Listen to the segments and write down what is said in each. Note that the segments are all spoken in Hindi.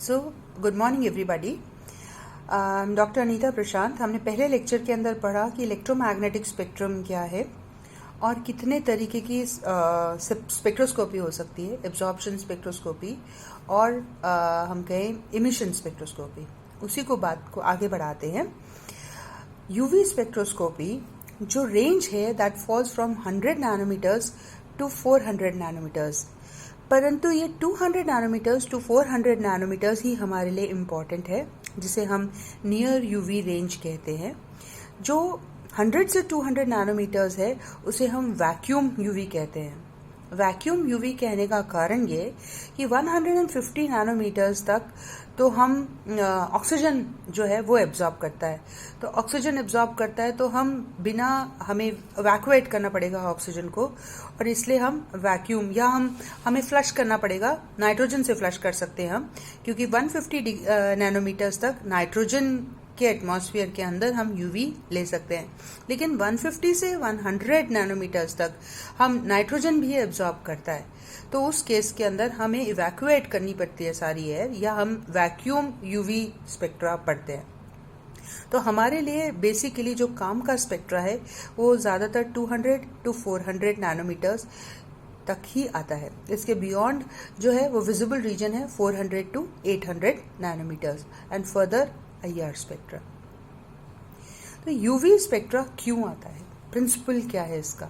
सो good morning everybody. Doctor Anita Prashant. हमने पहले लेक्चर के अंदर पढ़ा कि इलेक्ट्रोमैग्नेटिक स्पेक्ट्रम क्या है और कितने तरीके की स्पेक्ट्रोस्कोपी हो सकती है, एब्जॉर्प्शन स्पेक्ट्रोस्कोपी और हम कहें इमिशन स्पेक्ट्रोस्कोपी। उसी को बात को आगे बढ़ाते हैं। यूवी स्पेक्ट्रोस्कोपी जो रेंज है that falls from 100 nanometers to 400 nanometers, परंतु ये 200 नैनोमीटर्स टू 400 नैनोमीटर्स ही हमारे लिए इम्पॉर्टेंट है, जिसे हम नियर यूवी रेंज कहते हैं। जो 100 से 200 नैनोमीटर्स है उसे हम वैक्यूम यूवी कहते हैं। वैक्यूम यूवी कहने का कारण ये कि 150 नैनोमीटर्स तक तो हम ऑक्सीजन जो है वो एब्जॉर्ब करता है। तो ऑक्सीजन एब्जॉर्ब करता है तो हम बिना हमें इवैक्यूएट करना पड़ेगा ऑक्सीजन को, और इसलिए हम वैक्यूम या हमें फ्लश करना पड़ेगा। नाइट्रोजन से फ्लश कर सकते हैं हम, क्योंकि 150 नैनोमीटर्स तक नाइट्रोजन के एटमॉस्फेयर के अंदर हम यूवी ले सकते हैं, लेकिन 150 से 100 नैनोमीटर्स तक हम नाइट्रोजन भी एब्जॉर्ब करता है। तो उस केस के अंदर हमें इवैक्यूएट करनी पड़ती है सारी एयर, या हम वैक्यूम यूवी स्पेक्ट्रा पढ़ते हैं। तो हमारे लिए बेसिकली जो काम का स्पेक्ट्रा है वो ज़्यादातर 200 टू 400 नैनोमीटर्स तक ही आता है। इसके बियॉन्ड जो है वो विजिबल रीजन है 400 to 800 nanometers and further IR spectra. तो यूवी स्पेक्ट्रा क्यों आता है, प्रिंसिपल क्या है इसका?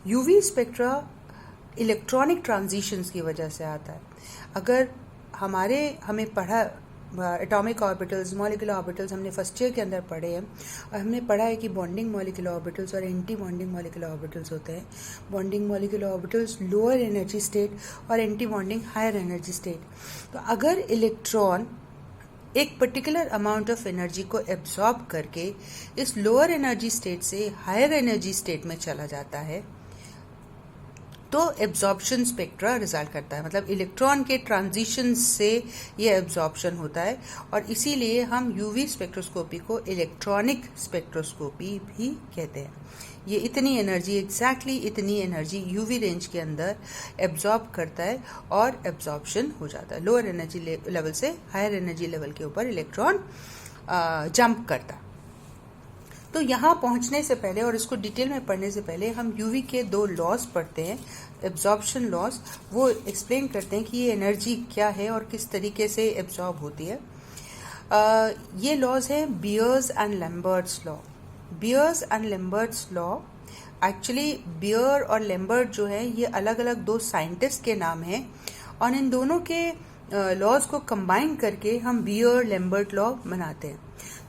यूवी स्पेक्ट्रा इलेक्ट्रॉनिक ट्रांजिशंस की वजह से आता है। अगर हमें पढ़ा एटॉमिक ऑर्बिटल्स, मॉलिक्यूलर ऑर्बिटल्स हमने फर्स्ट ईयर के अंदर पढ़े हैं, और हमने पढ़ा है कि बॉन्डिंग मॉलिक्यूलर ऑर्बिटल्स और एंटी बॉन्डिंग मॉलिक्यूलर ऑर्बिटल्स होते हैं। Bonding molecular orbitals lower energy state और anti bonding higher energy state. तो अगर इलेक्ट्रॉन एक पर्टिकुलर अमाउंट ऑफ एनर्जी को एब्जॉर्ब करके इस लोअर एनर्जी स्टेट से हायर एनर्जी स्टेट में चला जाता है तो एब्जॉर्प्शन स्पेक्ट्रा रिजल्ट करता है। मतलब इलेक्ट्रॉन के ट्रांजिशन से ये एब्जॉर्प्शन होता है, और इसीलिए हम यूवी स्पेक्ट्रोस्कोपी को इलेक्ट्रॉनिक स्पेक्ट्रोस्कोपी भी कहते हैं। ये इतनी एनर्जी, एग्जैक्टली इतनी एनर्जी यूवी रेंज के अंदर एब्जॉर्ब करता है और एब्जॉर्प्शन हो जाता है। लोअर एनर्जी लेवल से हायर एनर्जी लेवल के ऊपर इलेक्ट्रॉन जंप करता है। तो यहाँ पहुँचने से पहले और इसको डिटेल में पढ़ने से पहले हम यूवी के 2 लॉज पढ़ते हैं, एब्जॉर्प्शन लॉज। वो एक्सप्लेन करते हैं कि ये एनर्जी क्या है और किस तरीके से एब्जॉर्ब होती है। ये लॉज है Beer's and Lambert's law. Beer's and Lambert's law, actually beer और लैम्बर्ट जो है ये अलग अलग 2 साइंटिस्ट के नाम हैं, और इन दोनों के लॉज को कंबाइन करके हम बियर लैम्बर्ट लॉ बनाते हैं।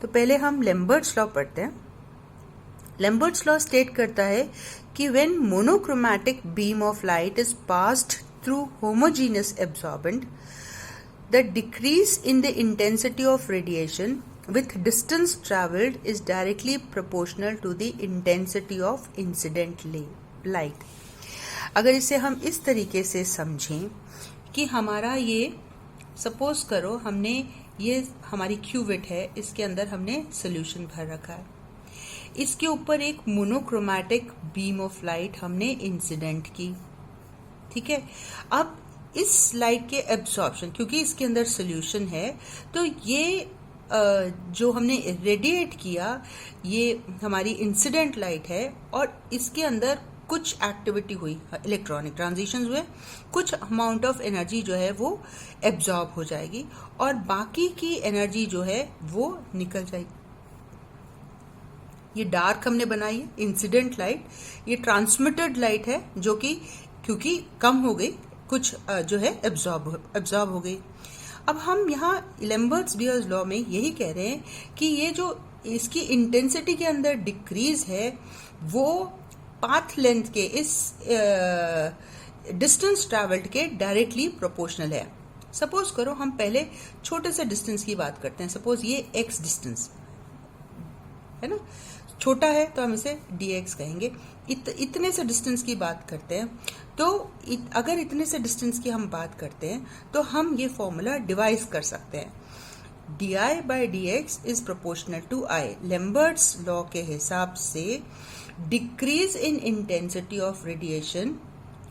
तो पहले हम लैम्बर्ट्स लॉ पढ़ते हैं। लैम्बर्ट्स लॉ स्टेट करता है कि when monochromatic beam of light is passed through homogeneous absorbent, the decrease in the intensity of radiation with distance traveled is directly proportional to the intensity of incident light। अगर इसे हम इस तरीके से समझें कि हमारा ये सपोज करो हमने ये हमारी क्यूबिट है, इसके अंदर हमने सोल्यूशन भर रखा है, इसके ऊपर एक मोनोक्रोमैटिक बीम ऑफ लाइट हमने इंसिडेंट की, ठीक है। अब इस लाइट के एब्जॉर्प्शन, क्योंकि इसके अंदर सोल्यूशन है, तो ये जो हमने रेडिएट किया ये हमारी इंसिडेंट लाइट है, और इसके अंदर कुछ एक्टिविटी हुई, इलेक्ट्रॉनिक ट्रांजिशंस हुए, कुछ अमाउंट ऑफ एनर्जी जो है वो एब्जॉर्ब हो जाएगी और बाकी की एनर्जी जो है वो निकल जाएगी। ये डार्क हमने बनाई है इंसिडेंट लाइट, ये ट्रांसमिटेड लाइट है जो कि क्योंकि कम हो गई, कुछ जो है एब्जॉर्ब हो गई। अब हम यहाँ लैम्बर्ट्स बियर्स लॉ में यही कह रहे हैं कि ये जो इसकी इंटेंसिटी के अंदर डिक्रीज है वो पाथ लेंथ के इस डिस्टेंस ट्रैवल्ड के डायरेक्टली प्रोपोर्शनल है। सपोज करो हम पहले छोटे से डिस्टेंस की बात करते हैं। सपोज ये x डिस्टेंस है ना, छोटा है तो हम इसे dx कहेंगे। इतने से डिस्टेंस की बात करते हैं, तो अगर इतने से डिस्टेंस की हम बात करते हैं तो हम ये फॉर्मूला डिवाइस कर सकते हैं, di by dx is proportional to I। Lambert's law के हिसाब से decrease in intensity of radiation,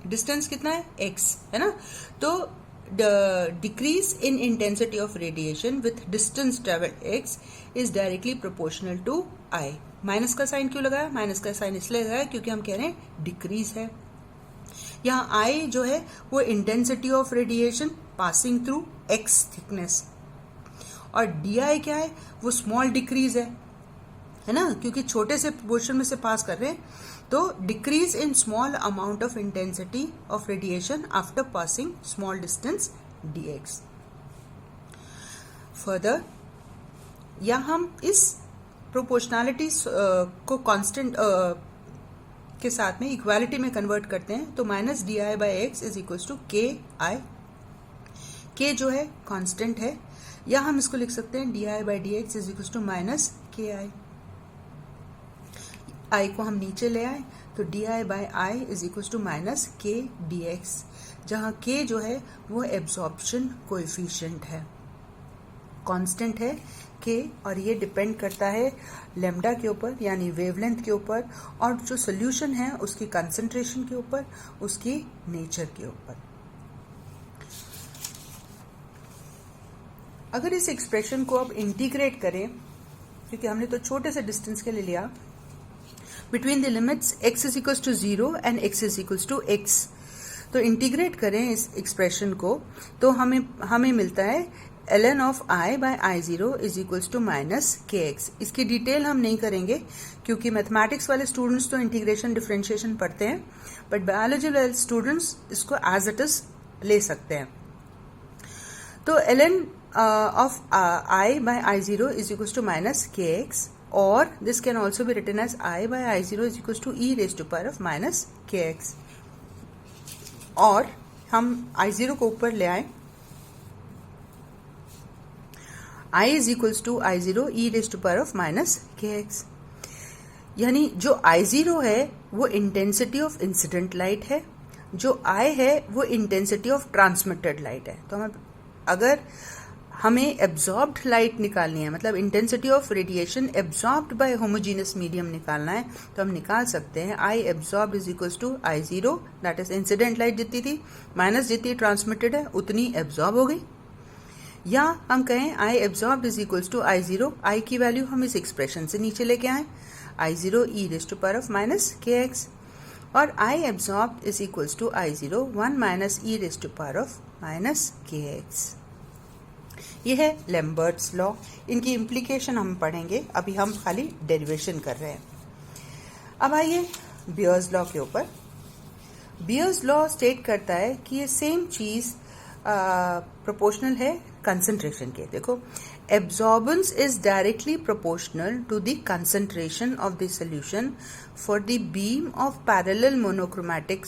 distance कितना है x है ना, तो decrease in intensity of radiation with distance traveled x is directly proportional to I. Minus का साइन क्यों लगाया? माइनस का साइन इसलिए लगाया क्योंकि हम कह रहे हैं डिक्रीज है. यहाँ I जो है वो intensity of radiation passing through x thickness, और DI क्या है? वो स्मॉल डिक्रीज है ना, क्योंकि छोटे से पोर्शन में से पास कर रहे हैं. तो decrease in small amount of intensity of radiation after passing small distance dx. Further या हम इस प्रोपोर्शनैलिटी को कांस्टेंट के साथ में इक्वालिटी में कन्वर्ट करते हैं. तो minus d I by x is equal to k I. के जो है कांस्टेंट है, या हम इसको लिख सकते हैं d I by d x is equal to minus k I. I को हम नीचे ले आए तो d I by I is equal to minus k d x, जहाँ के जो है वो एब्जॉर्प्शन कोएफिशिएंट है, कांस्टेंट है के, और ये डिपेंड करता है लेम्डा के ऊपर यानी वेवलेंथ के ऊपर, और जो सोल्यूशन है उसकी कंसंट्रेशन के ऊपर, उसकी नेचर के ऊपर. अगर इस एक्सप्रेशन को अब इंटीग्रेट करें, क्योंकि हमने तो छोटे से डिस्टेंस के लिए लिया, between the limits x is equal to 0 and x is equal to x, तो इंटीग्रेट करें इस एक्सप्रेशन को तो हमें मिलता है ln of I by I0 is equal to minus kx. इसकी डिटेल हम नहीं करेंगे क्योंकि मैथमेटिक्स वाले स्टूडेंट्स तो इंटीग्रेशन डिफरेंशिएशन पढ़ते हैं, बट बायोलॉजी वाले स्टूडेंट्स इसको एज इट इज ले सकते हैं. तो ln of I by I0 is equals to minus kx, or this can also be written as I by I0 is equals to e raised to power of minus kx. और हम I0 को ऊपर ले आए, I is equals to I0 e raised to power of minus kx. यानी जो I0 है वो इंटेंसिटी ऑफ इंसिडेंट लाइट है, जो I है वो इंटेंसिटी ऑफ ट्रांसमिटेड लाइट है. तो हम अगर हमें एब्जॉर्ब्ड लाइट निकालनी है, मतलब intensity of radiation absorbed by homogeneous medium निकालना है, तो हम निकाल सकते हैं I absorbed is equal to I zero, that is incident light जितनी थी माइनस जितनी ट्रांसमिटेड है उतनी एब्जॉर्ब हो गई. या हम कहें I absorbed is equal to I zero, I की वैल्यू हम इस एक्सप्रेशन से नीचे लेके आए, I zero E raise to power of minus K X, और I absorbed is equal to I zero 1 minus E raise to power of minus K X. ये है लैम्बर्ट्स लॉ. इनकी इम्प्लीकेशन हम पढ़ेंगे, अभी हम खाली डेरिवेशन कर रहे हैं. अब आइए बियर्स लॉ के ऊपर. बियर्स लॉ स्टेट करता है कि ये सेम चीज प्रोपोर्शनल है कंसंट्रेशन के. देखो, absorbance is directly proportional to the concentration of the solution for the beam of parallel monochromatic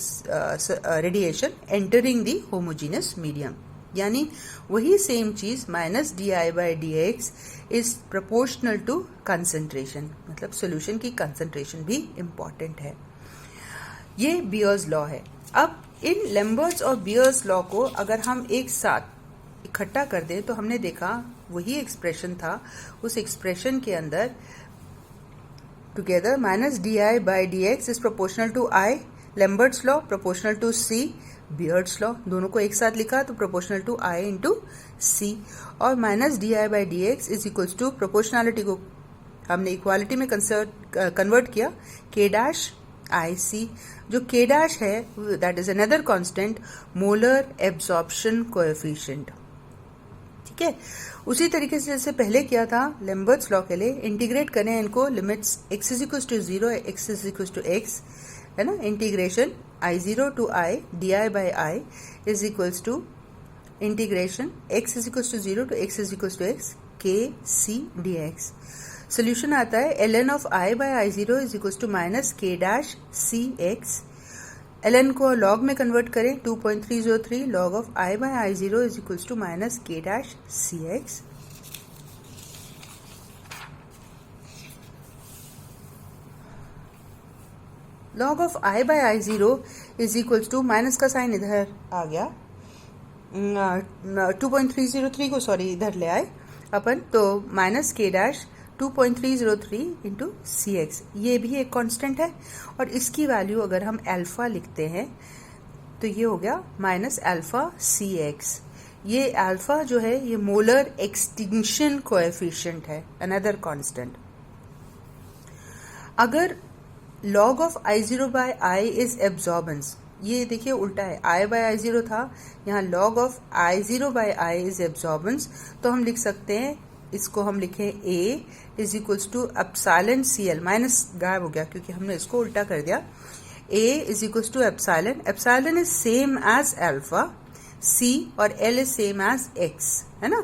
radiation entering the homogeneous medium. यानी वही सेम चीज minus d I by d x is proportional to concentration, मतलब सोल्यूशन की कंसंट्रेशन भी इंपॉर्टेंट है. ये बियर्स लॉ है. अब इन लैम्बर्ट्स और बियर्स लॉ को अगर हम एक साथ इकट्ठा कर दें तो हमने देखा वही एक्सप्रेशन था, उस एक्सप्रेशन के अंदर together minus d I by d x is proportional to I, Lambert's law proportional to c, Beer's law दोनों को एक साथ लिखा तो proportional to I into c, और minus d I by d x is equals to proportionality को हमने इक्वालिटी में कन्वर्ट किया के डैश आई सी. जो के डैश है that is another constant, molar absorption coefficient. ठीक है, उसी तरीके से जैसे पहले किया था लैम्बर्ट्स लॉ के लिए, इंटीग्रेट करें इनको, limits x is equal to 0 x is equal to x है ना, integration I0 to I di by I is equals to integration x is equals to 0 to x is equals to x k c dx. Solution आता है ln of I by I0 is equals to minus k dash c x. ln को log में कन्वर्ट करें 2.303 log of I by I0 is equals to minus k dash c x. log of I by I0 is equals to minus का साइन इधर आ गया, 2.303 को सॉरी इधर ले आए अपन, तो माइनस के डैश 2.303 इंटू सी एक्स. ये भी एक कांस्टेंट है, और इसकी वैल्यू अगर हम अल्फा लिखते हैं तो ये हो गया माइनस अल्फा सी एक्स. ये अल्फा जो है ये मोलर एक्सटिंक्शन कोएफिशिएंट है, अनदर कांस्टेंट। अगर log of I0 by I is absorbance, ये देखिए उल्टा है, I by I0 था, यहाँ log of I0 by I is absorbance, तो हम लिख सकते हैं, इसको हम लिखें A is equals to epsilon CL, minus गायब हो गया क्योंकि हमने इसको उल्टा कर दिया, A is equals to epsilon, epsilon is same as alpha, C और L is same as X, है ना,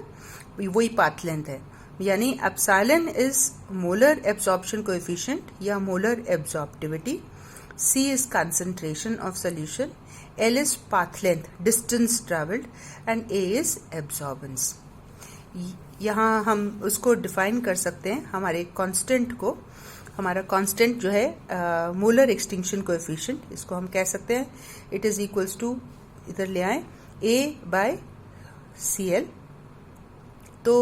वही पाथ लेंथ है, यानी epsilon is molar absorption coefficient या molar absorptivity, C is concentration of solution, L is path length distance travelled and A is absorbance. यहाँ हम उसको डिफाइन कर सकते हैं हमारे कांस्टेंट को, हमारा कांस्टेंट जो है मोलर एक्सटिंक्शन कोएफिशिएंट, इसको हम कह सकते हैं इट इज इक्वल्स टू, इधर ले आए, A बाय CL। तो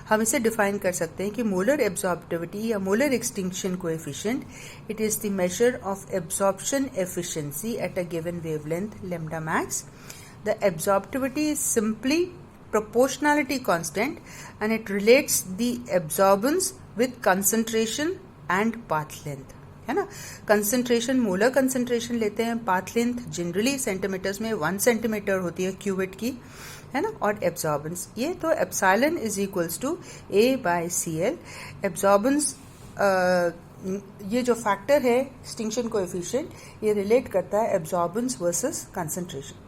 हम इसे डिफाइन कर सकते हैं कि मोलर एब्जॉर्प्टिविटी या molar extinction coefficient, it is the measure of absorption efficiency at a given wavelength lambda max. The absorptivity is simply proportionality constant and it relates the absorbance with concentration and path length, है ना। कंसंट्रेशन मोलर कंसंट्रेशन लेते हैं, पाथ लेंथ जनरली सेंटीमीटर्स में 1 सेंटीमीटर होती है क्यूबिट की, है ना, और एब्जॉर्बेंस ये तो epsilon is equals to A by CL। Absorbance ये जो फैक्टर है एक्सटिंक्शन कोएफिशिएंट, ये रिलेट करता है एब्जॉर्बेंस वर्सेस कंसंट्रेशन।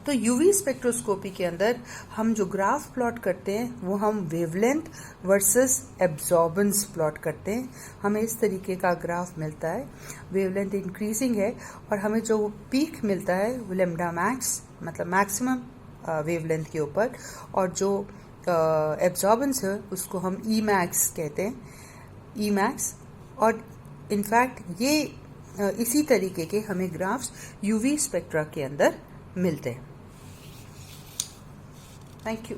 तो यूवी स्पेक्ट्रोस्कोपी के अंदर हम जो ग्राफ प्लॉट करते हैं वो हम वेवलेंथ वर्सेस एब्जॉर्बेंस प्लॉट करते हैं, हमें इस तरीके का ग्राफ मिलता है, वेवलेंथ इंक्रीजिंग है और हमें जो पीक मिलता है वो लैम्डा मैक्स मतलब मैक्सिमम वेवलेंथ के ऊपर, और जो एब्जॉर्बेंस है उसको हम ई मैक्स कहते हैं, ई मैक्स। और इनफैक्ट ये इसी तरीके के हमें ग्राफ्स यूवी स्पेक्ट्रा के अंदर मिलते हैं। Thank you.